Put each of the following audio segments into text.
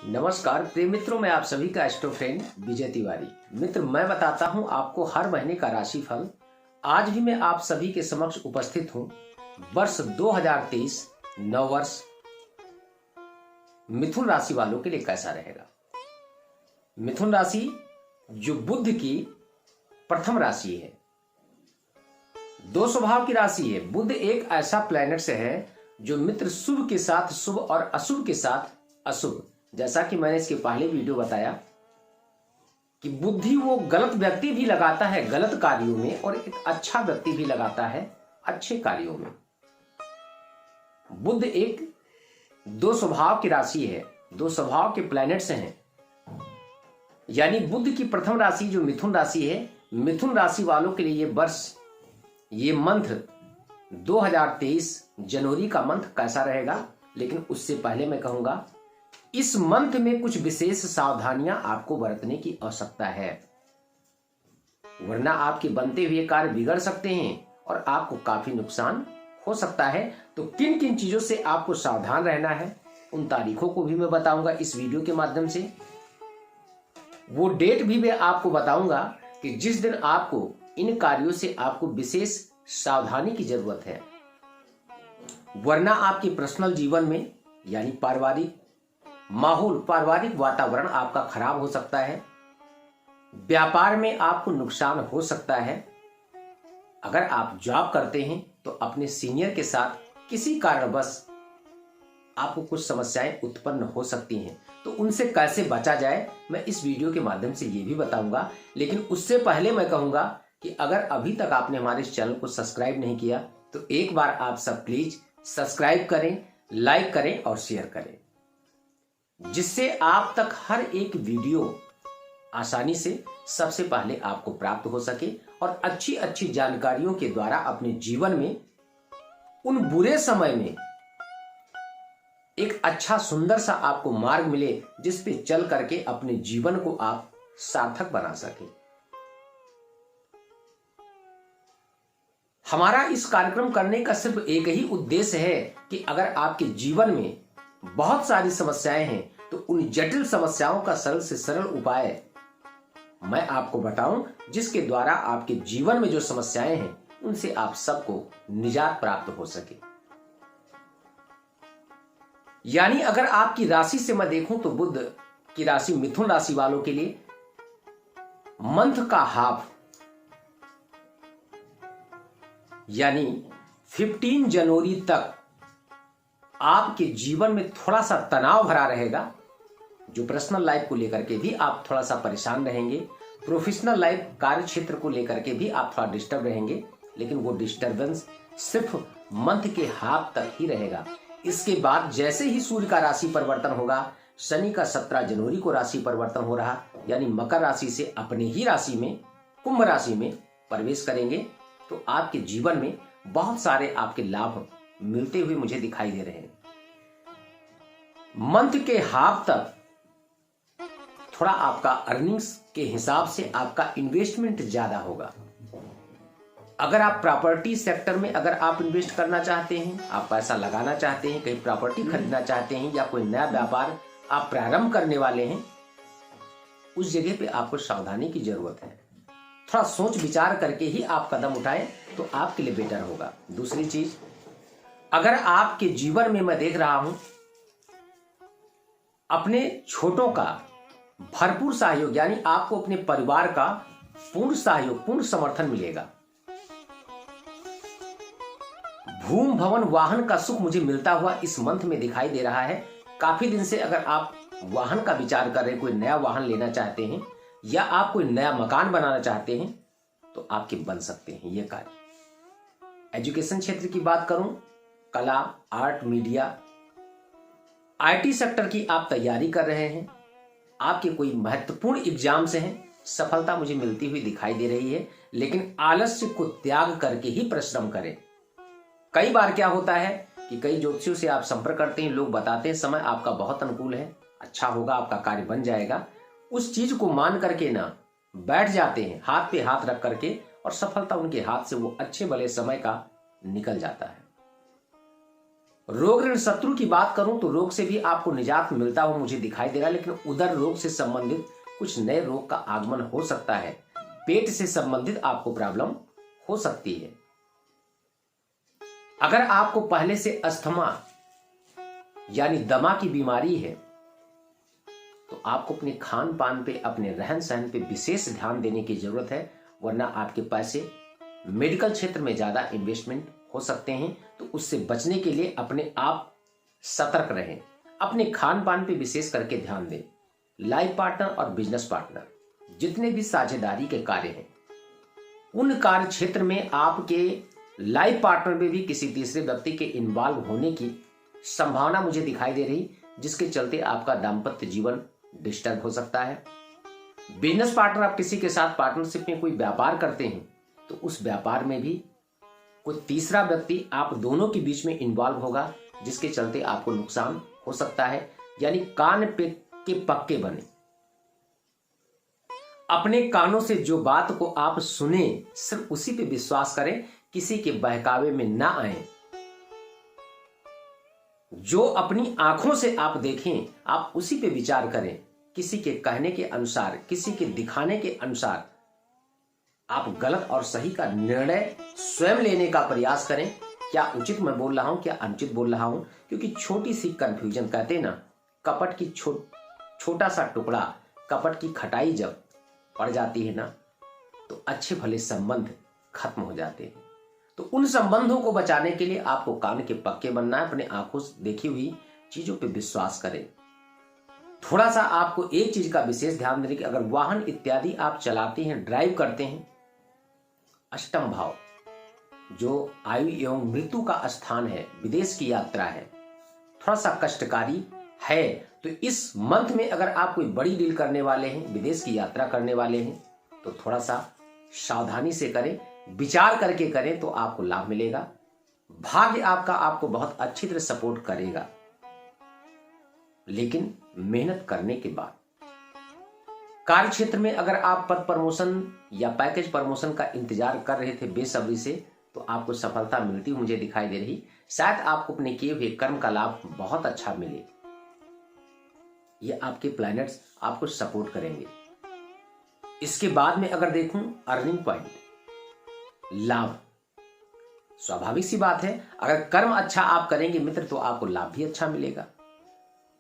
नमस्कार प्रिय मित्रों, मैं आप सभी का एस्ट्रो फ्रेंड विजय तिवारी। मित्र, मैं बताता हूं आपको हर महीने का राशिफल। आज भी मैं आप सभी के समक्ष उपस्थित हूं। वर्ष 2023 नव वर्ष मिथुन राशि वालों के लिए कैसा रहेगा। मिथुन राशि जो बुध की प्रथम राशि है, दो स्वभाव की राशि है। बुध एक ऐसा प्लैनेट से है जो मित्र शुभ के साथ शुभ और अशुभ के साथ अशुभ, जैसा कि मैंने इसके पहले वीडियो बताया कि बुद्धि वो गलत व्यक्ति भी लगाता है गलत कार्यों में और एक अच्छा व्यक्ति भी लगाता है अच्छे कार्यों में। बुध एक दो स्वभाव की राशि है, दो स्वभाव के प्लैनेट्स हैं। यानी बुध की प्रथम राशि जो मिथुन राशि है, मिथुन राशि वालों के लिए ये वर्ष, ये मंथ 2023 जनवरी का मंथ कैसा रहेगा। लेकिन उससे पहले मैं कहूंगा इस मंथ में कुछ विशेष सावधानियां आपको बरतने की आवश्यकता है, वरना आपके बनते हुए कार्य बिगड़ सकते हैं और आपको काफी नुकसान हो सकता है। तो किन किन चीजों से आपको सावधान रहना है, उन तारीखों को भी मैं बताऊंगा इस वीडियो के माध्यम से। वो डेट भी मैं आपको बताऊंगा कि जिस दिन आपको इन कार्यों से आपको विशेष सावधानी की जरूरत है, वरना आपके पर्सनल जीवन में यानी पारिवारिक माहौल, पारिवारिक वातावरण आपका खराब हो सकता है। व्यापार में आपको नुकसान हो सकता है। अगर आप जॉब करते हैं तो अपने सीनियर के साथ किसी कारणवश आपको कुछ समस्याएं उत्पन्न हो सकती हैं, तो उनसे कैसे बचा जाए मैं इस वीडियो के माध्यम से ये भी बताऊंगा। लेकिन उससे पहले मैं कहूंगा कि अगर अभी तक आपने हमारे इस चैनल को सब्सक्राइब नहीं किया तो एक बार आप सब प्लीज सब्सक्राइब करें, लाइक करें और शेयर करें, जिससे आप तक हर एक वीडियो आसानी से सबसे पहले आपको प्राप्त हो सके और अच्छी अच्छी जानकारियों के द्वारा अपने जीवन में उन बुरे समय में एक अच्छा सुंदर सा आपको मार्ग मिले, जिस पे चल करके अपने जीवन को आप सार्थक बना सके। हमारा इस कार्यक्रम करने का सिर्फ एक ही उद्देश्य है कि अगर आपके जीवन में बहुत सारी समस्याएं हैं तो उन जटिल समस्याओं का सरल से सरल उपाय मैं आपको बताऊं, जिसके द्वारा आपके जीवन में जो समस्याएं हैं उनसे आप सबको निजात प्राप्त हो सके। यानी अगर आपकी राशि से मैं देखूं तो बुध की राशि मिथुन राशि वालों के लिए मंथ का हाफ यानी 15 जनवरी तक आपके जीवन में थोड़ा सा तनाव भरा रहेगा। जो पर्सनल लाइफ को लेकर के भी आप थोड़ा सा परेशान रहेंगे, प्रोफेशनल लाइफ कार्य क्षेत्र को लेकर के भी आप थोड़ा डिस्टर्ब रहेंगे, लेकिन वो डिस्टर्बेंस सिर्फ मंथ के हाफ तक ही रहेगा। इसके बाद जैसे ही सूर्य का राशि परिवर्तन होगा, शनि का 17 जनवरी को राशि परिवर्तन हो रहा, यानी मकर राशि से अपने ही राशि में कुंभ राशि में प्रवेश करेंगे, तो आपके जीवन में बहुत सारे आपके लाभ मिलते हुए मुझे दिखाई दे रहे हैं। मंथ के हाफ तक थोड़ा आपका अर्निंग्स के हिसाब से आपका इन्वेस्टमेंट ज्यादा होगा। अगर आप प्रॉपर्टी सेक्टर में अगर आप इन्वेस्ट करना चाहते हैं, आप पैसा लगाना चाहते हैं, कहीं प्रॉपर्टी खरीदना चाहते हैं या कोई नया व्यापार आप प्रारंभ करने वाले हैं, उस जगह पे आपको सावधानी की जरूरत है। थोड़ा सोच विचार करके ही आप कदम उठाएं तो आपके लिए बेटर होगा। दूसरी चीज, अगर आपके जीवन में मैं देख रहा हूं अपने छोटों का भरपूर सहयोग, यानी आपको अपने परिवार का पूर्ण सहयोग, पूर्ण समर्थन मिलेगा। भूमि भवन वाहन का सुख मुझे मिलता हुआ इस मंथ में दिखाई दे रहा है। काफी दिन से अगर आप वाहन का विचार कर रहे हैं, कोई नया वाहन लेना चाहते हैं या आप कोई नया मकान बनाना चाहते हैं, तो आपके बन सकते हैं ये कार्य। एजुकेशन क्षेत्र की बात करूं, कला, आर्ट, मीडिया, आईटी सेक्टर की आप तैयारी कर रहे हैं, आपके कोई महत्वपूर्ण एग्जाम से हैं, सफलता मुझे मिलती हुई दिखाई दे रही है। लेकिन आलस्य को त्याग करके ही परिश्रम करें। कई बार क्या होता है कि कई ज्योतिषियों से आप संपर्क करते हैं, लोग बताते हैं समय आपका बहुत अनुकूल है, अच्छा होगा, आपका कार्य बन जाएगा। उस चीज को मान करके ना बैठ जाते हैं, हाथ पे हाथ रख करके, और सफलता उनके हाथ से वो अच्छे भले समय का निकल जाता है। रोग ऋण शत्रु की बात करूं तो रोग से भी आपको निजात मिलता हुआ मुझे दिखाई दे रहा है, लेकिन उधर रोग से संबंधित कुछ नए रोग का आगमन हो सकता है। पेट से संबंधित आपको प्रॉब्लम हो सकती है। अगर आपको पहले से अस्थमा यानी दमा की बीमारी है तो आपको अपने खान पान पे, अपने रहन सहन पे विशेष ध्यान देने की जरूरत है, वरना आपके पैसे मेडिकल क्षेत्र में ज्यादा इन्वेस्टमेंट हो सकते हैं। तो उससे बचने के लिए अपने आप सतर्क रहें, अपने खान पान पे विशेष करके ध्यान दें। लाइफ पार्टनर और बिजनेस पार्टनर जितने भी साझेदारी के कार्य हैं, उन कार्य क्षेत्र में आपके लाइफ पार्टनर में भी किसी तीसरे व्यक्ति के इन्वॉल्व होने की संभावना मुझे दिखाई दे रही, जिसके चलते आपका दाम्पत्य जीवन डिस्टर्ब हो सकता है। बिजनेस पार्टनर, आप किसी के साथ पार्टनरशिप में कोई व्यापार करते हैं तो उस व्यापार में भी कोई तीसरा व्यक्ति आप दोनों के बीच में इन्वॉल्व होगा, जिसके चलते आपको नुकसान हो सकता है। यानी कान पे के पक्के बने, अपने कानों से जो बात को आप सुने सिर्फ उसी पे विश्वास करें, किसी के बहकावे में ना आए। जो अपनी आंखों से आप देखें आप उसी पे विचार करें, किसी के कहने के अनुसार, किसी के दिखाने के अनुसार आप गलत और सही का निर्णय स्वयं लेने का प्रयास करें। क्या उचित मैं बोल रहा हूं, क्या अनुचित बोल रहा हूं, क्योंकि छोटी सी कंफ्यूजन, कहते हैं ना, कपट की छोटा सा टुकड़ा, कपट की खटाई जब पड़ जाती है ना तो अच्छे भले संबंध खत्म हो जाते हैं। तो उन संबंधों को बचाने के लिए आपको कान के पक्के बनना है, अपने आंखों से देखी हुई चीजों पे विश्वास करें। थोड़ा सा आपको एक चीज का विशेष ध्यान देने की, अगर वाहन इत्यादि आप चलाते हैं, ड्राइव करते हैं, अष्टम भाव जो आयु एवं मृत्यु का स्थान है, विदेश की यात्रा है, थोड़ा सा कष्टकारी है। तो इस मंथ में अगर आप कोई बड़ी डील करने वाले हैं, विदेश की यात्रा करने वाले हैं, तो थोड़ा सा सावधानी से करें, विचार करके करें तो आपको लाभ मिलेगा। भाग्य आपका आपको बहुत अच्छी तरह सपोर्ट करेगा, लेकिन मेहनत करने के बाद। कार्य क्षेत्र में अगर आप पद प्रमोशन या पैकेज प्रमोशन का इंतजार कर रहे थे बेसब्री से, तो आपको सफलता मिलती हुई मुझे दिखाई दे रही। शायद आपको अपने किए हुए कर्म का लाभ बहुत अच्छा मिले, ये आपके प्लैनेट्स आपको सपोर्ट करेंगे। इसके बाद में अगर देखूं अर्निंग पॉइंट, लाभ, स्वाभाविक सी बात है, अगर कर्म अच्छा आप करेंगे मित्र तो आपको लाभ भी अच्छा मिलेगा।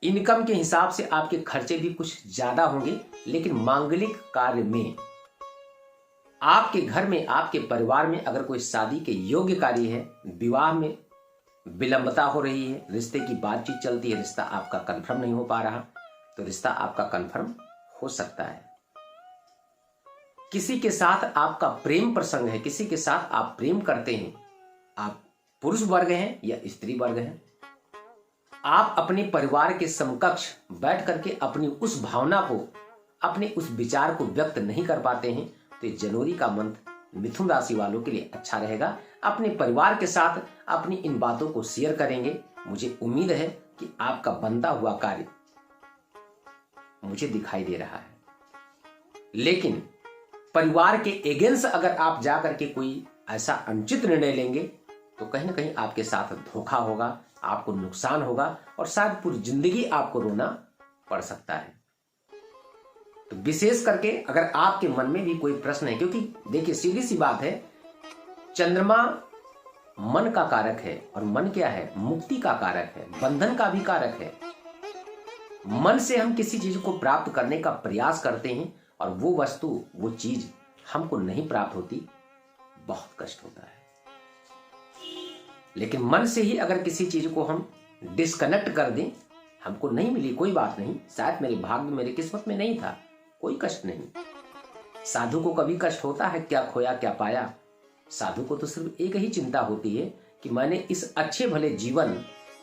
इनकम के हिसाब से आपके खर्चे भी कुछ ज्यादा होंगे, लेकिन मांगलिक कार्य में, आपके घर में, आपके परिवार में अगर कोई शादी के योग्य कार्य है, विवाह में विलंबता हो रही है, रिश्ते की बातचीत चलती है, रिश्ता आपका कंफर्म नहीं हो पा रहा, तो रिश्ता आपका कंफर्म हो सकता है। किसी के साथ आपका प्रेम प्रसंग है, किसी के साथ आप प्रेम करते हैं, आप पुरुष वर्ग हैं या स्त्री वर्ग हैं, आप अपने परिवार के समकक्ष बैठ करके अपनी उस भावना को, अपने उस विचार को व्यक्त नहीं कर पाते हैं, तो जनवरी का मंथ मिथुन राशि वालों के लिए अच्छा रहेगा। अपने परिवार के साथ अपनी इन बातों को शेयर करेंगे। मुझे उम्मीद है कि आपका बनता हुआ कार्य मुझे दिखाई दे रहा है, लेकिन परिवार के एगेंस्ट अगर आप जाकर के कोई ऐसा अनुचित निर्णय लेंगे तो कहीं ना कहीं आपके साथ धोखा होगा, आपको नुकसान होगा और शायद पूरी जिंदगी आपको रोना पड़ सकता है। तो विशेष करके अगर आपके मन में भी कोई प्रश्न है, क्योंकि देखिए सीधी सी बात है, चंद्रमा मन का कारक है और मन क्या है, मुक्ति का कारक है, बंधन का भी कारक है। मन से हम किसी चीज को प्राप्त करने का प्रयास करते हैं और वो वस्तु, वो चीज हमको नहीं प्राप्त होती, बहुत कष्ट होता है। लेकिन मन से ही अगर किसी चीज को हम डिस्कनेक्ट कर दें, हमको नहीं मिली कोई बात नहीं, शायद मेरे भाग्य में, मेरी किस्मत में नहीं था, कोई कष्ट नहीं। साधु को कभी कष्ट होता है, क्या खोया क्या पाया? साधु को तो सिर्फ एक ही चिंता होती है कि मैंने इस अच्छे भले जीवन,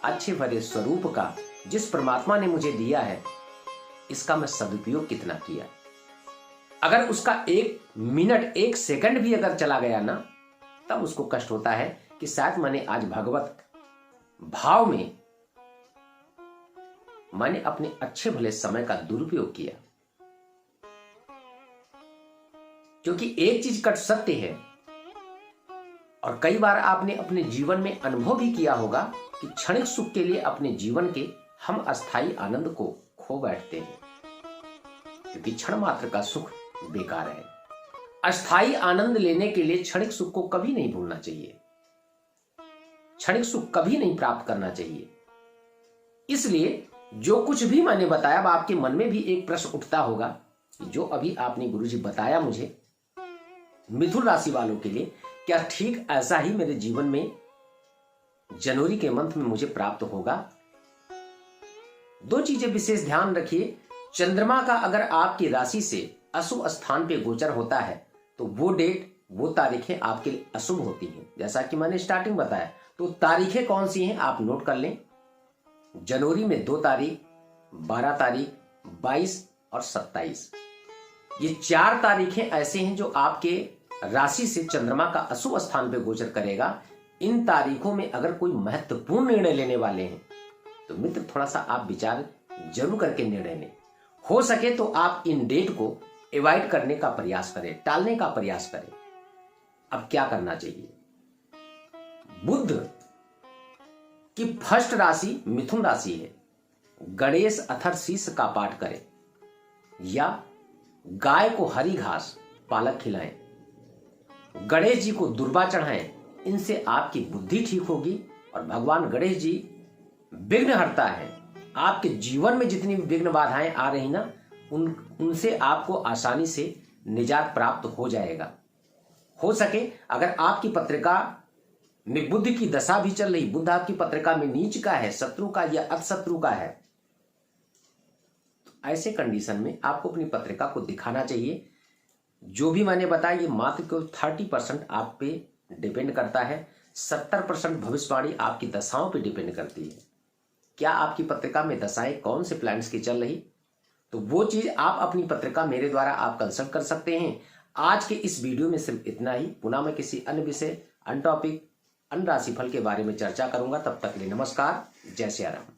अच्छे भले स्वरूप का जिस परमात्मा ने मुझे दिया है, इसका मैं सदुपयोग कितना किया। अगर उसका 1 मिनट 1 सेकंड भी अगर चला गया ना, तब उसको कष्ट होता है कि शायद मैंने आज भगवत भाव में मैंने अपने अच्छे भले समय का दुरुपयोग किया। क्योंकि एक चीज कट सत्य है, और कई बार आपने अपने जीवन में अनुभव भी किया होगा कि क्षणिक सुख के लिए अपने जीवन के हम अस्थायी आनंद को खो बैठते हैं, क्योंकि क्षण मात्र का सुख बेकार है। अस्थायी आनंद लेने के लिए क्षणिक सुख को कभी नहीं भूलना चाहिए, क्षणिक सुख कभी नहीं प्राप्त करना चाहिए। इसलिए जो कुछ भी मैंने बताया, अब आपके मन में भी एक प्रश्न उठता होगा कि जो अभी आपने गुरुजी बताया मुझे मिथुन राशि वालों के लिए, क्या ठीक ऐसा ही मेरे जीवन में जनवरी के मंथ में मुझे प्राप्त होगा? दो चीजें विशेष ध्यान रखिए। चंद्रमा का अगर आपकी राशि से अशुभ स्थान पे गोचर होता है तो वो डेट, वो तारीखें आपके लिए अशुभ होती हैं, जैसा कि मैंने स्टार्टिंग बताया। तो तारीखें कौन सी हैं आप नोट कर लें। जनवरी में 2 तारीख, 12 तारीख, 22 और 27, ये 4 तारीखें ऐसे हैं जो आपके राशि से चंद्रमा का अशुभ स्थान पे गोचर करेगा। इन तारीखों में अगर कोई महत्वपूर्ण निर्णय लेने वाले हैं तो मित्र थोड़ा सा आप विचार जरूर करके निर्णय लें। हो सके तो आप इन डेट को अवॉइड करने का प्रयास करें, टालने का प्रयास करें। अब क्या करना चाहिए? बुध की फर्स्ट राशि मिथुन राशि है। गणेश अथर्वशीर्ष का पाठ करें या गाय को हरी घास पालक खिलाएं, गणेश जी को दुर्वा चढ़ाएं। इनसे आपकी बुद्धि ठीक होगी और भगवान गणेश जी विघ्नहर्ता है। आपके जीवन में जितनी भी विघ्न बाधाएं आ रही ना, उनसे आपको आसानी से निजात प्राप्त हो जाएगा। हो सके अगर आपकी पत्रिका में बुध की दशा भी चल रही, बुध आपकी पत्रिका में नीच का है, शत्रु का या अतशत्रु का है, तो ऐसे कंडीशन में आपको अपनी पत्रिका को दिखाना चाहिए। जो भी मैंने बताया ये मात्र केवल 30% आप पे डिपेंड करता है, 70% भविष्यवाणी आपकी दशाओं पे डिपेंड करती है। क्या आपकी पत्रिका में दशाएं कौन से प्लैनेट्स की चल रही, तो वो चीज आप अपनी पत्रिका मेरे द्वारा आप कंसल्ट कर सकते हैं। आज के इस वीडियो में सिर्फ इतना ही। पुनः मैं किसी अन्य विषय, अन्य टॉपिक, अन्य राशिफल के बारे में चर्चा करूंगा। तब तक के लिए नमस्कार, जय सिया राम।